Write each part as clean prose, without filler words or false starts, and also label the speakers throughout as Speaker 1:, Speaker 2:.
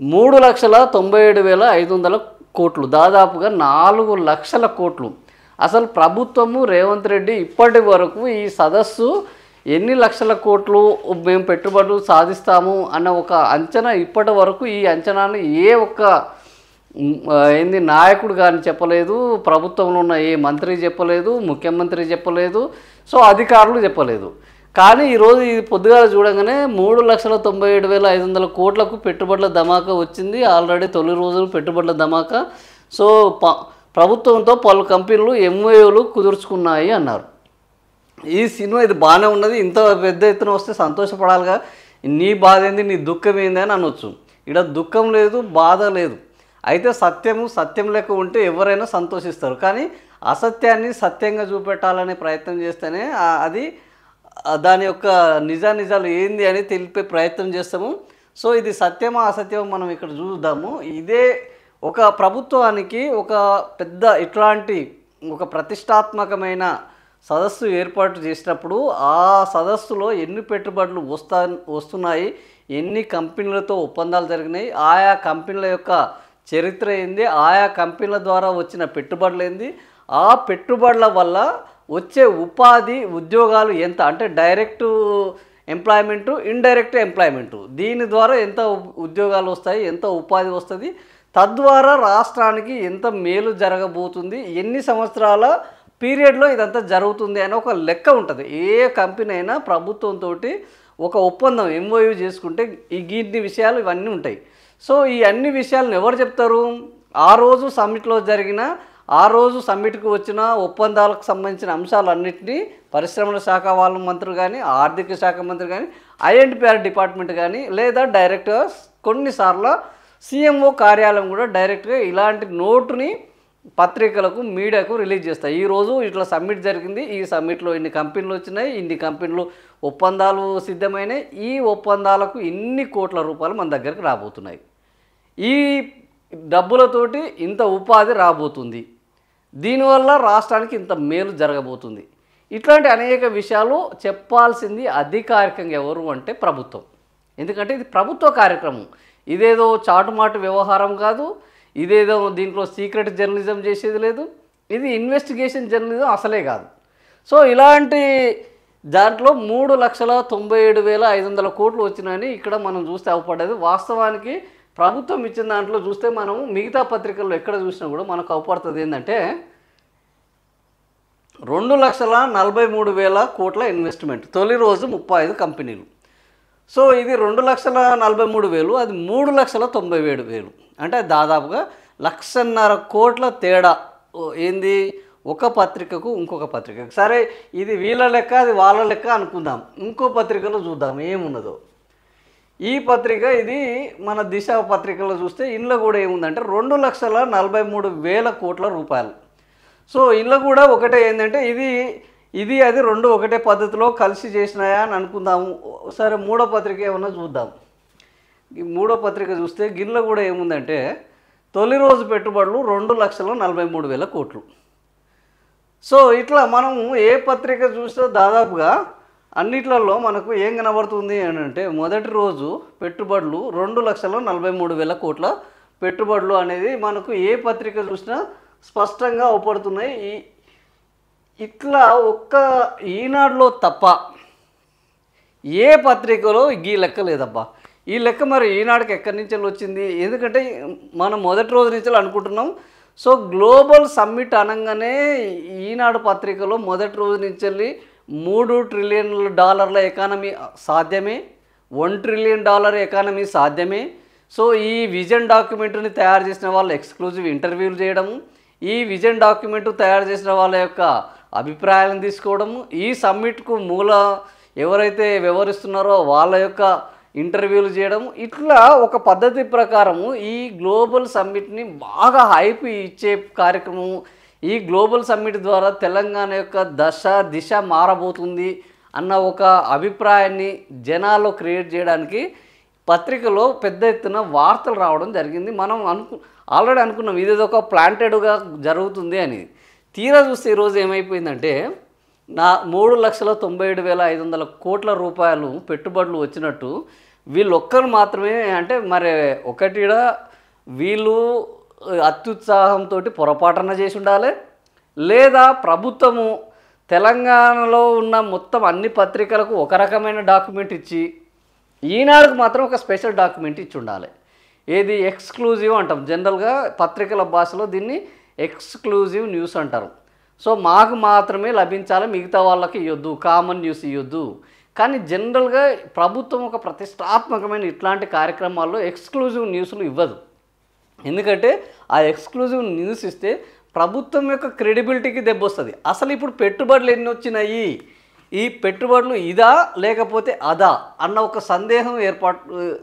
Speaker 1: 3,97,500 కోట్లు, దాదాపుగా 4 లక్షల కోట్లు. అసలు ప్రభుత్వము రేవంత్ రెడ్డి ఇప్పటి వరకు ఈ సదస్సు ఎన్ని లక్షల కోట్లు మేము పెట్టుబడులు సాధిస్తాము అన్న ఒక అంచనా ఇప్పటి వరకు ఈ అంచనాను ఏ ఒక్క నాయకుడు కానీ చెప్పలేదు, ప్రభుత్వంలో ఉన్న ఏ మంత్రి చెప్పలేదు, ముఖ్యమంత్రి చెప్పలేదు, సో అధికారులు చెప్పలేదు. కానీ ఈరోజు ఇది పొద్దుగాల చూడగానే 3,97,500 కోట్లకు పెట్టుబడుల ధమాకా వచ్చింది. ఆల్రెడీ తొలి రోజులు పెట్టుబడుల ధమాకా. సో ప్రభుత్వంతో పలు కంపెనీలు ఎంఓయూలు కుదుర్చుకున్నాయి అన్నారు. ఈ సినిమా ఇది బాగానే ఉన్నది, ఇంత పెద్ద ఎత్తున వస్తే సంతోషపడాలిగా, నీ బాధ ఏంది, నీ దుఃఖం ఏంది అని అనొచ్చు. ఇక్కడ దుఃఖం లేదు, బాధ లేదు. అయితే సత్యం లెక్క ఉంటే ఎవరైనా సంతోషిస్తారు. కానీ అసత్యాన్ని సత్యంగా చూపెట్టాలనే ప్రయత్నం చేస్తేనే అది దాని యొక్క నిజాలు ఏంది అని తెలిపే ప్రయత్నం చేస్తాము. సో ఇది సత్యమా అసత్యమా మనం ఇక్కడ చూద్దాము. ఇదే ఒక ప్రభుత్వానికి ఒక పెద్ద ఇట్లాంటి ఒక ప్రతిష్టాత్మకమైన సదస్సు ఏర్పాటు చేసినప్పుడు ఆ సదస్సులో ఎన్ని పెట్టుబడులు వస్తున్నాయి, ఎన్ని కంపెనీలతో ఒప్పందాలు జరిగినాయి, ఆయా కంపెనీల యొక్క చరిత్ర ఏంది, ఆయా కంపెనీల ద్వారా వచ్చిన పెట్టుబడులు ఏంది, ఆ పెట్టుబడుల వల్ల వచ్చే ఉపాధి ఉద్యోగాలు ఎంత, అంటే డైరెక్ట్ ఎంప్లాయ్మెంటు, ఇండైరెక్ట్ ఎంప్లాయ్మెంటు, దీని ద్వారా ఎంత ఉద్యోగాలు వస్తాయి, ఎంత ఉపాధి వస్తుంది, తద్వారా రాష్ట్రానికి ఎంత మేలు జరగబోతుంది, ఎన్ని సంవత్సరాల పీరియడ్లో ఇదంతా జరుగుతుంది అని ఒక లెక్క ఉంటుంది. ఏ కంపెనీ అయినా ప్రభుత్వంతో ఒక ఒప్పందం ఎంఓయూ చేసుకుంటే ఇన్ని విషయాలు ఇవన్నీ ఉంటాయి. సో ఈ అన్ని విషయాలను ఎవరు చెప్తారు? ఆ రోజు సమ్మిట్కి వచ్చిన ఒప్పందాలకు సంబంధించిన అంశాలన్నింటినీ పరిశ్రమల శాఖ వాళ్ళ మంత్రులు కానీ, ఆర్థిక శాఖ మంత్రి కానీ, ఐడెంటిఫైర్ డిపార్ట్మెంట్ కానీ, లేదా డైరెక్ట్గా కొన్నిసార్లు సీఎంఓ కార్యాలయం కూడా డైరెక్ట్గా ఇలాంటి నోటుని పత్రికలకు, మీడియాకు రిలీజ్ చేస్తాయి. ఈరోజు ఇట్లా సమ్మిట్ జరిగింది, ఈ సమ్మిట్లో ఇన్ని కంపెనీలు వచ్చినాయి, ఇన్ని కంపెనీలు ఒప్పందాలు సిద్ధమైనాయి, ఈ ఒప్పందాలకు ఇన్ని కోట్ల రూపాయలు మన దగ్గరికి రాబోతున్నాయి, ఈ డబ్బులతోటి ఇంత ఉపాధి రాబోతుంది, దీనివల్ల రాష్ట్రానికి ఇంత మేలు జరగబోతుంది. ఇట్లాంటి అనేక విషయాలు చెప్పాల్సింది అధికారికంగా ఎవరు అంటే ప్రభుత్వం. ఎందుకంటే ఇది ప్రభుత్వ కార్యక్రమం, ఇదేదో చాటుమాటు వ్యవహారం కాదు, ఇదేదో దీంట్లో సీక్రెట్ జర్నలిజం చేసేది లేదు, ఇది ఇన్వెస్టిగేషన్ జర్నలిజం అసలే కాదు. సో ఇలాంటి దాంట్లో 3,97,500 కోట్లు వచ్చినాయని ఇక్కడ మనం చూస్తే అవపడ్డది. వాస్తవానికి ప్రభుత్వం ఇచ్చిన దాంట్లో చూస్తే మనం మిగతా పత్రికల్లో ఎక్కడ చూసినా కూడా మనకు అవపడుతుంది ఏంటంటే 2,43,000 కోట్ల ఇన్వెస్ట్మెంట్, తొలి రోజు 35 కంపెనీలు. సో ఇది 2,43,000, అది 3,97,000, అంటే దాదాపుగా 1,50,000 కోట్ల తేడా ఏంది ఒక పత్రికకు ఇంకొక పత్రికకు. సరే ఇది వీళ్ళ లెక్క, అది వాళ్ళ లెక్క అనుకుందాం, ఇంకో పత్రికలో చూద్దాం ఏమున్నదో. ఈ పత్రిక ఇది మన దిశ పత్రికలో చూస్తే ఇందులో కూడా ఏముందంటే 2,43,000 కోట్ల రూపాయలు. సో ఇందులో కూడా ఒకటే ఏంటంటే ఇది అది రెండు ఒకటే పద్ధతిలో కలిసి చేసినాయా అని అనుకుందాము. సరే మూడో పత్రిక ఏమన్నా చూద్దాం. ఈ మూడో పత్రిక చూస్తే గిన్నెలో కూడా ఏముందంటే తొలి రోజు పెట్టుబడులు 2,43,000 కోట్లు. సో ఇట్లా మనం ఏ పత్రిక చూస్తే దాదాపుగా అన్నిట్లలో మనకు ఏం కనబడుతుంది అని అంటే మొదటి రోజు పెట్టుబడులు 2,43,000 కోట్ల పెట్టుబడులు అనేది మనకు ఏ పత్రిక చూసినా స్పష్టంగా అవపడుతున్నాయి. ఇట్లా ఒక్క ఈనాడులో తప్ప ఏ పత్రికలో ఈ లెక్క లేదబ్బా. ఈ లెక్క మరి ఈనాడుకి ఎక్కడి నుంచి వచ్చింది? ఎందుకంటే మనం మొదటి రోజు నుంచి అనుకుంటున్నాం. సో గ్లోబల్ సమ్మిట్ అనగానే ఈనాడు పత్రికలో మొదటి రోజు నుంచి $3 ట్రిలియన్ ఎకానమీ సాధ్యమే, $1 ట్రిలియన్ ఎకానమీ సాధ్యమే. సో ఈ విజన్ డాక్యుమెంట్ని తయారు చేసిన వాళ్ళు ఎక్స్క్లూజివ్ ఇంటర్వ్యూలు చేయడము, ఈ విజన్ డాక్యుమెంట్ తయారు చేసిన వాళ్ళ యొక్క అభిప్రాయాలను తీసుకోవడము, ఈ సమ్మిట్కు మూల ఎవరైతే వ్యవహరిస్తున్నారో వాళ్ళ యొక్క ఇంటర్వ్యూలు చేయడము, ఇట్లా ఒక పద్ధతి ప్రకారము ఈ గ్లోబల్ సమ్మిట్ని బాగా హైప్ ఇచ్చే కార్యక్రమం. ఈ గ్లోబల్ సమ్మిట్ ద్వారా తెలంగాణ యొక్క దిశ మారబోతుంది అన్న ఒక అభిప్రాయాన్ని జనాల్లో క్రియేట్ చేయడానికి పత్రికలో పెద్ద ఎత్తున వార్తలు రావడం జరిగింది. మనం ఆల్రెడీ అనుకున్నాం ఇదేదో ఒక ప్లాంటెడ్గా జరుగుతుంది అని. తీరా చూస్తే ఈరోజు ఏమైపోయిందంటే 3,97,500 కోట్ల రూపాయలు పెట్టుబడులు వచ్చినట్టు వీళ్ళొక్కరు మాత్రమే అంటే మరి ఒకటిడ వీళ్ళు అత్యుత్సాహంతో పొరపాటున చేసి ఉండాలి, లేదా ప్రభుత్వము తెలంగాణలో ఉన్న మొత్తం అన్ని పత్రికలకు ఒక రకమైన డాక్యుమెంట్ ఇచ్చి ఈనాడుకు మాత్రం ఒక స్పెషల్ డాక్యుమెంట్ ఇచ్చి ఉండాలి. ఏది ఎక్స్క్లూజివ్ అంటాం, జనరల్గా పత్రికల భాషలో దీన్ని ఎక్స్క్లూజివ్ న్యూస్ అంటారు. సో మాకు మాత్రమే లభించాలి, మిగతా వాళ్ళకి ఇవ్వద్దు, కామన్ న్యూస్ ఇవ్వద్దు. కానీ జనరల్గా ప్రభుత్వం ఒక ప్రతిష్టాత్మకమైన ఇట్లాంటి కార్యక్రమాల్లో ఎక్స్క్లూజివ్ న్యూస్లు ఇవ్వదు. ఎందుకంటే ఆ ఎక్స్క్లూజివ్ న్యూస్ ఇస్తే ప్రభుత్వం యొక్క క్రెడిబిలిటీకి దెబ్బ వస్తుంది. అసలు ఇప్పుడు పెట్టుబడులు ఎన్ని వచ్చినాయి, ఈ పెట్టుబడులు ఇదా లేకపోతే అదా అన్న ఒక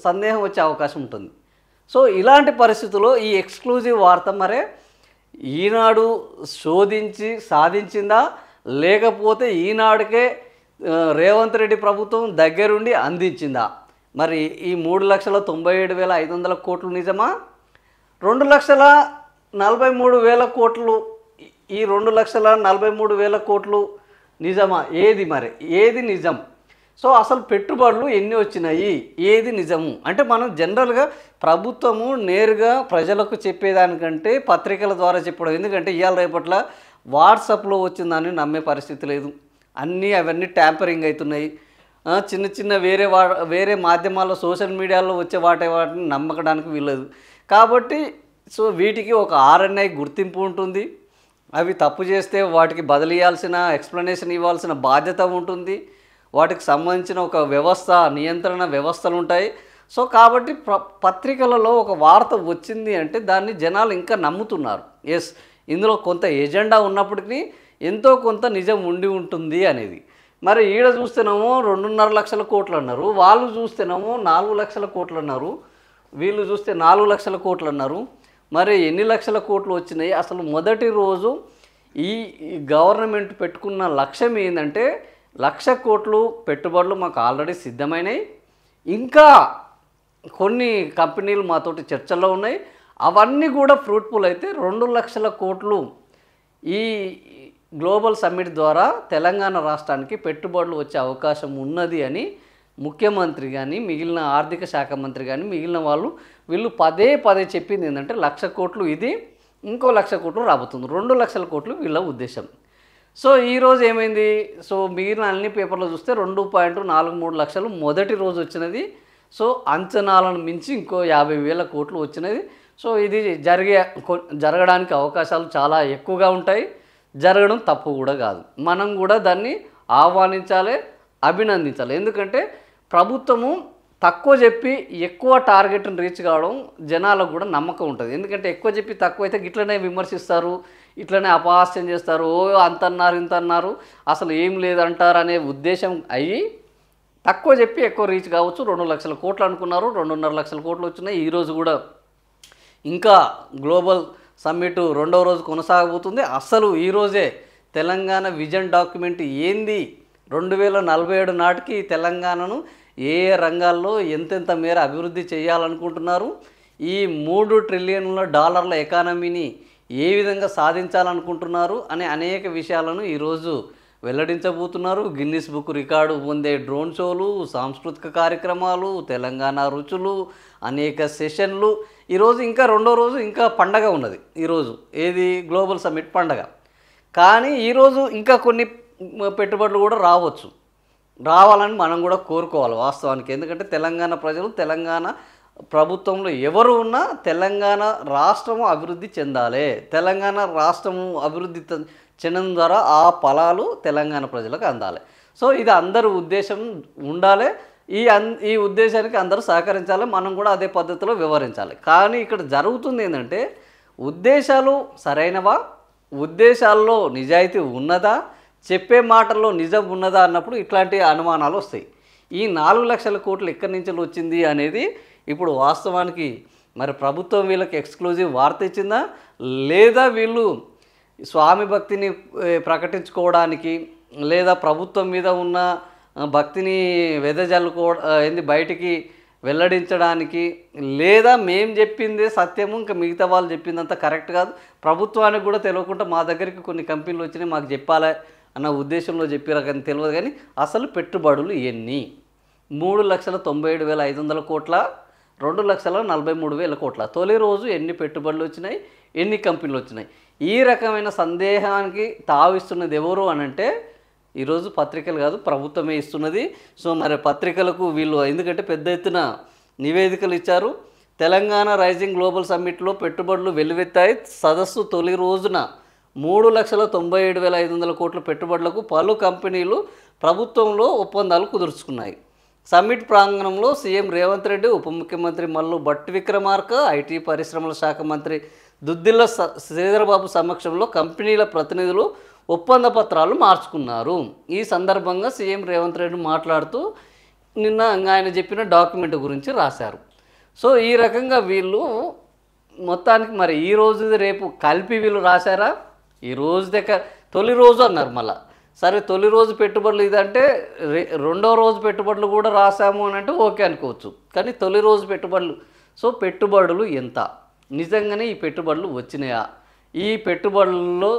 Speaker 1: సందేహం వచ్చే అవకాశం ఉంటుంది. సో ఇలాంటి పరిస్థితుల్లో ఈ ఎక్స్క్లూజివ్ వార్త మరే ఈనాడు శోధించి సాధించిందా, లేకపోతే ఈనాడుకే రేవంత్ రెడ్డి ప్రభుత్వం దగ్గరుండి అందించిందా? మరి ఈ 3,97,500 కోట్లు నిజమా? 2,43,000 కోట్లు, ఈ 2,43,000 కోట్లు నిజమా? ఏది మరి ఏది నిజం? సో అసలు పెట్టుబడులు ఎన్ని వచ్చినాయి, ఏది నిజము అంటే మనం జనరల్గా ప్రభుత్వము నేరుగా ప్రజలకు చెప్పేదానికంటే పత్రికల ద్వారా చెప్పడం. ఎందుకంటే ఇవాళ రేపట్ల వాట్సాప్లో వచ్చిందని నమ్మే పరిస్థితి లేదు, అవన్నీ ట్యాంపరింగ్ అవుతున్నాయి. చిన్న చిన్న వేరే మాధ్యమాల్లో సోషల్ మీడియాలో వచ్చే వాటిని నమ్మకడానికి వీలదు. కాబట్టి సో వీటికి ఒక RNI గుర్తింపు ఉంటుంది. అవి తప్పు చేస్తే వాటికి బదిలీయాల్సిన ఎక్స్ప్లెనేషన్ ఇవ్వాల్సిన బాధ్యత ఉంటుంది. వాటికి సంబంధించిన ఒక నియంత్రణ వ్యవస్థలు ఉంటాయి. సో కాబట్టి పత్రికలలో ఒక వార్త వచ్చింది అంటే దాన్ని జనాలు ఇంకా నమ్ముతున్నారు. ఎస్, ఇందులో కొంత ఎజెండా ఉన్నప్పటికీ ఎంతో కొంత నిజం ఉండి ఉంటుంది అనేది. మరి ఈడ చూస్తేనేమో 2.5 లక్షల కోట్లు అన్నారు, వాళ్ళు చూస్తేనేమో 4 లక్షల కోట్లు అన్నారు, వీళ్ళు చూస్తే 4 లక్షల కోట్లు అన్నారు. మరి ఎన్ని లక్షల కోట్లు వచ్చినాయి? అసలు మొదటి రోజు ఈ గవర్నమెంట్ పెట్టుకున్న లక్ష్యం ఏంటంటే 1,00,000 కోట్లు పెట్టుబడులు మాకు ఆల్రెడీ సిద్ధమైనవి, ఇంకా కొన్ని కంపెనీలు మాతోటి చర్చల్లో ఉన్నాయి, అవన్నీ కూడా ఫ్రూట్ఫుల్ అయితే 2 లక్షల కోట్లు ఈ గ్లోబల్ సమ్మిట్ ద్వారా తెలంగాణ రాష్ట్రానికి పెట్టుబడులు వచ్చే అవకాశం ఉన్నది అని ముఖ్యమంత్రి కానీ మిగిలిన ఆర్థిక శాఖ మంత్రి కానీ మిగిలిన వీళ్ళు పదే చెప్పింది ఏంటంటే 1,00,000 కోట్లు ఇది, ఇంకో 1,00,000 కోట్లు రాబోతుంది, 2 లక్షల కోట్లు వీళ్ళ ఉద్దేశం. సో ఈరోజు ఏమైంది? సో మిగిలిన అన్ని పేపర్లో చూస్తే 2.43 లక్షలు మొదటి రోజు వచ్చినది. సో అంచనాలను మించి ఇంకో 50,000 కోట్లు వచ్చినది. సో ఇది జరగడానికి అవకాశాలు చాలా ఎక్కువగా ఉంటాయి, జరగడం తప్పు కూడా కాదు. మనం కూడా దాన్ని ఆహ్వానించాలి, అభినందించాలి. ఎందుకంటే ప్రభుత్వము తక్కువ చెప్పి ఎక్కువ టార్గెట్ని రీచ్ కావడం జనాలకు కూడా నమ్మకం ఉంటుంది. ఎందుకంటే ఎక్కువ చెప్పి తక్కువ అయితే ఇట్లనే విమర్శిస్తారు, ఇట్లనే అపహాస్యం చేస్తారు, ఓ అంతన్నారు ఇంతన్నారు అసలు ఏం లేదంటారు అనే ఉద్దేశం అయ్యి తక్కువ చెప్పి ఎక్కువ రీచ్ కావచ్చు. 2 లక్షల కోట్లు అనుకున్నారు, 2.5 లక్షల కోట్లు వచ్చినాయి. ఈరోజు కూడా ఇంకా గ్లోబల్ సమ్మిట్ 2వ రోజు కొనసాగబోతుంది. అసలు ఈరోజే తెలంగాణ విజన్ డాక్యుమెంట్ ఏంది, 2047 నాటికి తెలంగాణను ఏ రంగాల్లో ఎంతెంత మేర అభివృద్ధి చేయాలనుకుంటున్నారు, ఈ $3 ట్రిలియన్ల ఎకానమీని ఏ విధంగా సాధించాలనుకుంటున్నారు అనే అనేక విషయాలను ఈరోజు వెల్లడించబోతున్నారు. గిన్నిస్ బుక్ రికార్డు పొందే డ్రోన్ షోలు, సాంస్కృతిక కార్యక్రమాలు, తెలంగాణ రుచులు, అనేక సెషన్లు. ఈరోజు ఇంకా 2వ రోజు ఇంకా పండగ ఉన్నది. ఈరోజు ఏది గ్లోబల్ సమ్మిట్ పండగ. కానీ ఈరోజు ఇంకా కొన్ని పెట్టుబడులు కూడా రావాలని మనం కూడా కోరుకోవాలి వాస్తవానికి. ఎందుకంటే తెలంగాణ ప్రజలు, తెలంగాణ ప్రభుత్వంలో ఎవరు ఉన్నా తెలంగాణ రాష్ట్రము అభివృద్ధి చెందాలి, తెలంగాణ రాష్ట్రము అభివృద్ధి చెందడం ద్వారా ఆ ఫలాలు తెలంగాణ ప్రజలకు అందాలి. సో ఇది అందరి ఉద్దేశం ఉండాలి. ఈ ఉద్దేశానికి అందరూ సహకరించాలి, మనం కూడా అదే పద్ధతిలో వివరించాలి. కానీ ఇక్కడ జరుగుతుంది ఏంటంటే ఉద్దేశాలు సరైనవా, ఉద్దేశాల్లో నిజాయితీ ఉన్నదా, చెప్పే మాటల్లో నిజం ఉన్నదా అన్నప్పుడు ఇట్లాంటి అనుమానాలు వస్తాయి. ఈ 4 లక్షల కోట్లు ఎక్కడి నుంచి వచ్చింది అనేది ఇప్పుడు వాస్తవానికి మరి ప్రభుత్వం వీళ్ళకి ఎక్స్క్లూజివ్ వార్త ఇచ్చిందా, లేదా వీళ్ళు స్వామి భక్తిని ప్రకటించుకోవడానికి, లేదా ప్రభుత్వం మీద ఉన్న భక్తిని బయటికి వెల్లడించడానికి, లేదా మేం చెప్పిందే సత్యము ఇంకా మిగతా వాళ్ళు చెప్పిందంతా కరెక్ట్ కాదు, ప్రభుత్వానికి కూడా తెలియకుండా మా దగ్గరికి కొన్ని కంపెనీలు వచ్చినాయి మాకు చెప్పాలి అన్న ఉద్దేశంలో చెప్పారు కానీ తెలియదు. కానీ అసలు పెట్టుబడులు ఎన్ని, 3,97,500 కోట్ల, 2,43,000 కోట్ల. తొలి రోజు ఎన్ని పెట్టుబడులు వచ్చినాయి, ఎన్ని కంపెనీలు వచ్చినాయి? ఈ రకమైన సందేహానికి తావిస్తున్నది ఎవరు అనంటే ఈరోజు పత్రికలు కాదు, ప్రభుత్వమే ఇస్తున్నది. సో మరి పత్రికలకు వీళ్ళు ఎందుకంటే పెద్ద ఎత్తున నివేదికలు ఇచ్చారు. తెలంగాణ రైజింగ్ గ్లోబల్ సమ్మిట్లో పెట్టుబడులు వెల్లువెత్తాయి. సదస్సు తొలి రోజున 3,97,500 కోట్ల పెట్టుబడులకు పలు కంపెనీలు ప్రభుత్వంలో ఒప్పందాలు కుదుర్చుకున్నాయి. సమ్మిట్ ప్రాంగణంలో సీఎం రేవంత్ రెడ్డి, ఉప ముఖ్యమంత్రి మల్లు భట్టి విక్రమార్క, ఐటీ పరిశ్రమల శాఖ మంత్రి దుద్దిల్ల శ్రీధరబాబు సమక్షంలో కంపెనీల ప్రతినిధులు ఒప్పంద పత్రాలు మార్చుకున్నారు. ఈ సందర్భంగా సీఎం రేవంత్ రెడ్డి మాట్లాడుతూ నిన్న ఆయన చెప్పిన డాక్యుమెంట్ గురించి రాశారు. సో ఈ రకంగా వీళ్ళు మొత్తానికి మరి ఈ రోజు రేపు కలిపి వీళ్ళు రాశారా? ఈ రోజు దగ్గర తొలి రోజు అన్నారు మళ్ళా. సరే తొలి రోజు పెట్టుబడులు ఇదంటే రెండో రోజు పెట్టుబడులు కూడా రాసాము అని అంటే ఓకే అనుకోవచ్చు. కానీ తొలి రోజు పెట్టుబడులు, సో పెట్టుబడులు ఎంత, నిజంగానే ఈ పెట్టుబడులు వచ్చినాయా, ఈ పెట్టుబడుల్లో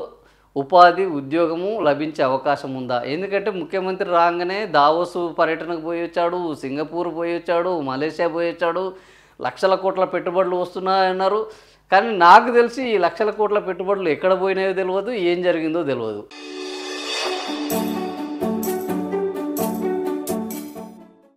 Speaker 1: ఉపాధి ఉద్యోగము లభించే అవకాశం ఉందా? ఎందుకంటే ముఖ్యమంత్రి రాగానే దావోసు పర్యటనకు పోయి వచ్చాడు, సింగపూర్ పోయి వచ్చాడు, మలేషియా పోయి వచ్చాడు, లక్షల కోట్ల పెట్టుబడులు వస్తున్నాయన్నారు. కానీ నాకు తెలిసి ఈ లక్షల కోట్ల పెట్టుబడులు ఎక్కడ పోయినాయో తెలియదు, ఏం జరిగిందో తెలియదు.